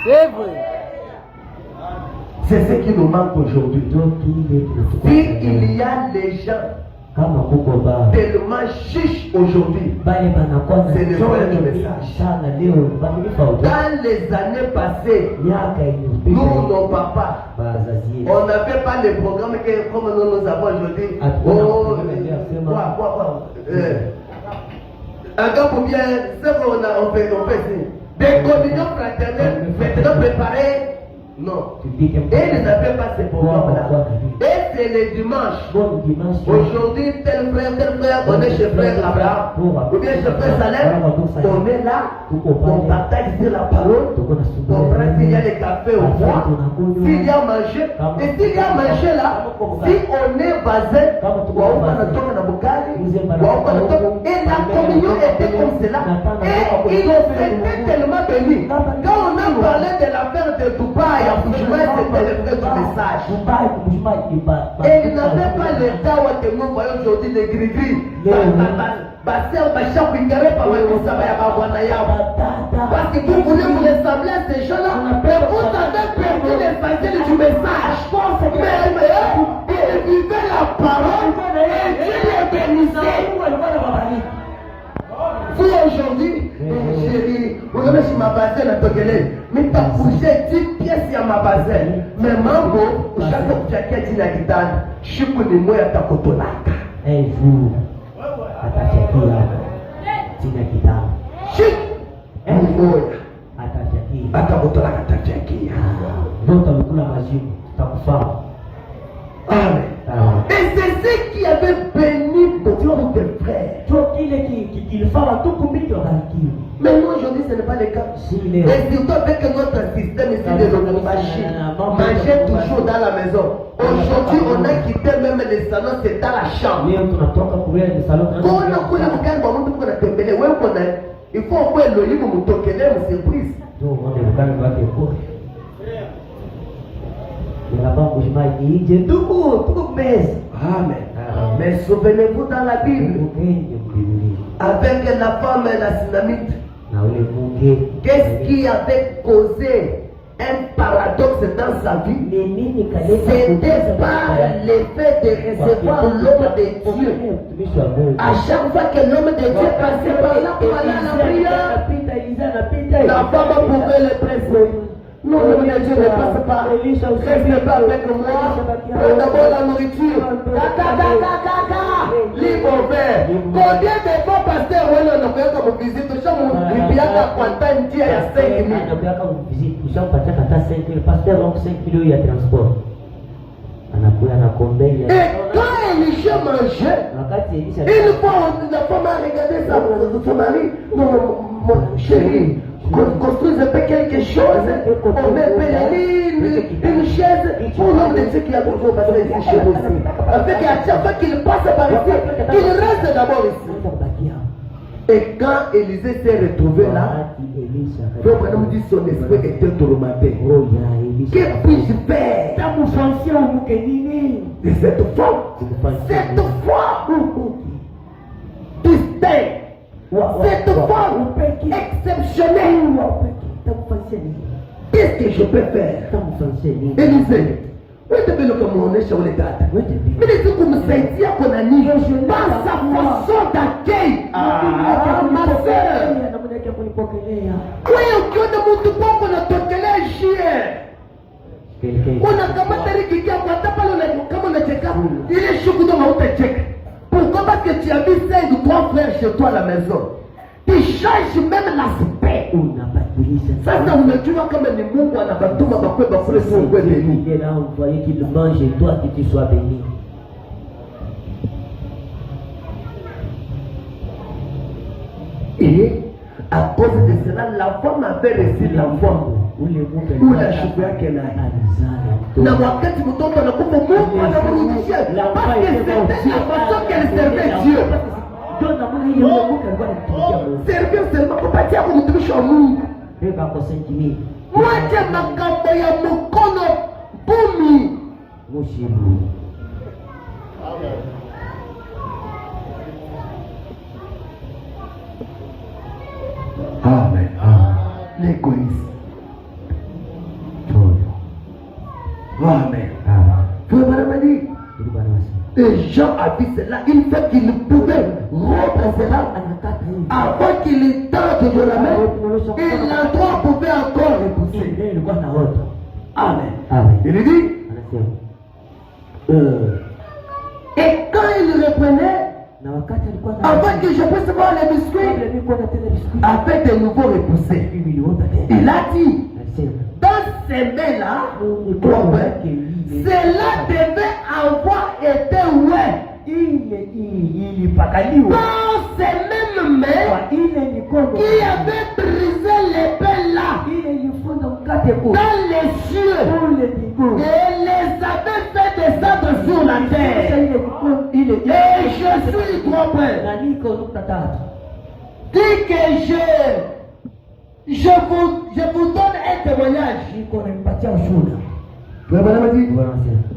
C'est vrai. C'est ce qui nous manque aujourd'hui. S'il y a des gens tellement chiches aujourd'hui, c'est le problème du message. Dans les années passées, nous, nos papas, on n'avait pas les programmes comme nous avons aujourd'hui. Encore pour bien, ce qu'on a fait ici. Des communions fraternelles maintenant préparées. Non. Et ils n'avaient pas ces programmes-là. Et c'est le dimanche. Aujourd'hui, tel frère, on est chez frère Abraham. Ou bien chez frère Salem. On est là. On partage sur la parole. On prend s'il y a des cafés au bois. S'il y a mangé. Et s'il y a mangé là, si on est basé, et la communion était comme cela. Et ils étaient tellement bénis. Quand on a parlé de l'affaire de Dubaï, c'était le vrai du message. Et ils n'avaient pas le temps que nous voyons aujourd'hui, les gris-gris. Parce que vous voulez vous ressembler à ces gens-là, mais vous avez perdu l'essentiel du message. Mais ils vivaient la parole et Dieu les bénissait. Vous aujourd'hui, chérie, vous avez sur ma bazaine à Togele, mais t'as bougé 10 pièces à ma bazaine. Mais mambo, chaque fois que tu as dit la guitare, je suis pour les moyens à ta cotolaka. Un jour, atafikia tina kitabu. Chut! Un moya. Atafikia. Atakotolaka tafikia. Ndoto amekula majibu, takufaa. Amen. Et c'est ce qui avait béni beaucoup de frères. il faut tout combien de ranking. Mais nous aujourd'hui ce n'est pas le cas. Et surtout avec notre système ici de machines, manger toujours dans la maison. Aujourd'hui on a quitté même les salons, c'est dans la chambre. Quand on a connu le gars, on a tembélé, il faut que le livre nous toque une surprise. Amen. Mais souvenez-vous dans la Bible, avec la femme et la Sunamite, qu'est-ce qui avait causé un paradoxe dans sa vie? C'était pas l'effet de recevoir l'homme de Dieu. À chaque fois que l'homme de Dieu passait par là pour aller à la prière, la femme pouvait le presser. Non, l'homme de Dieu ne passe pas. Reste pas avec moi. Prends d'abord la nourriture. Libre ouvert. Combien de fois pasteur on a fait comme visite? Il y a un quantin dia ya 5 000. Et quand Élisha mangeait, une fois la femme a regardé son mari. Non, mon chéri, construisez un peu quelque chose, on met une chaise pour l'homme de Dieu qui a besoin de passer ici chez vous. Afin qu'à chaque fois qu'il passe par ici, qu'il reste d'abord ici. Et quand Élisée s'est retrouvé là, frère me dit son esprit était tourmenté. Que puis-je faire de cette femme? Cette femme distincte. Cette femme exceptionnelle. Qu'est-ce que je peux faire? Élisée, où est-ce que on est sur les dates? Mais les autres me sentir qu'on a ni pas sa façon d'accueil. Ah, ma soeur. Oui, on a mon tout qu'on a toqué les chiens. On a commencé qui a comme on a checké. Il est chaud dans ma check. Pourquoi? Parce que tu as mis 5 ou 3 frères chez toi à la maison. Tu changes même l'aspect. Ça, on me dit comme un émou, on a pas tout, on a pas fait le son. Il est là, on voyait qu'il mange et toi que tu sois béni. Et à cause de cela, la femme avait reçu l'enfant. Où la chouette qu'elle a. Na wakati mtoto anakufa Mungu anamrudishia parce que c'était la façon qu'elle servait Dieu. Servir seulement kupatia kumtumishi wa Mungu. Mwache makambo ya mkono bumi. Amen. L'égoïsme. Amen. Frère Baramani, les gens a vu cela une fois qu'ils pouvaient rompre cela avant qu'il tente de la main et l'endroit pouvait encore repousser. Amen. Il dit et quand il reprenait avant que je puisse voir les biscuits avec de nouveaux repoussés, il a dit dans ces mains-là, cela devait avoir été dans ces mêmes mains qui avaient brisé les pains là dans les cieux et les avaient fait descendre sur la terre. Et je suis trop près. Dis que je vous donne un témoignage.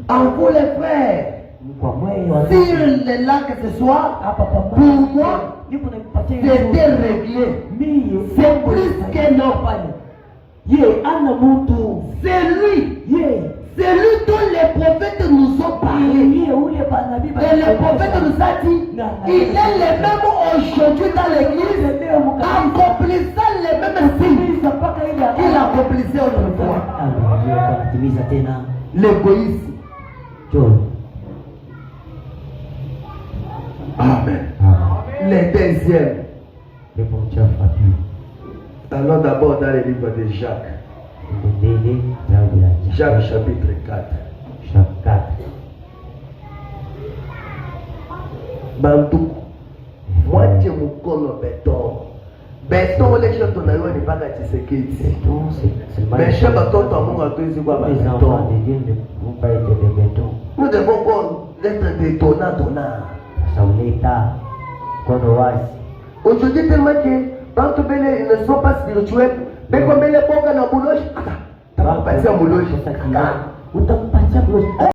En vous les frères, s'il est là que ce soit, pour moi, c'était réglé. C'est plus que normal. C'est lui dont les prophètes nous ont parlé. Et le prophète nous a dit, il est le même aujourd'hui dans l'église, accomplissant les mêmes signes qu'il accomplissait autrefois. L'égoïsme. Amen. Le deuxième. Allons d'abord dans le livre de Jacques. Jacques chapitre 4. Bantou. Mwache mkono beton. Beton les gens ton ayo ni paka Tshisekedi. Mais batoto Mungu hatuwezi kuwa beton. Les enfants de Dieu ne vont pas être des bétons. Nous devons être des donnants. Ça l'État, qu'on oise. Aujourd'hui tellement que tant que ils ne sont pas spirituels, mais comme les boga na bouloche, t'as pas passé à bouloche. Utampatia bouloche.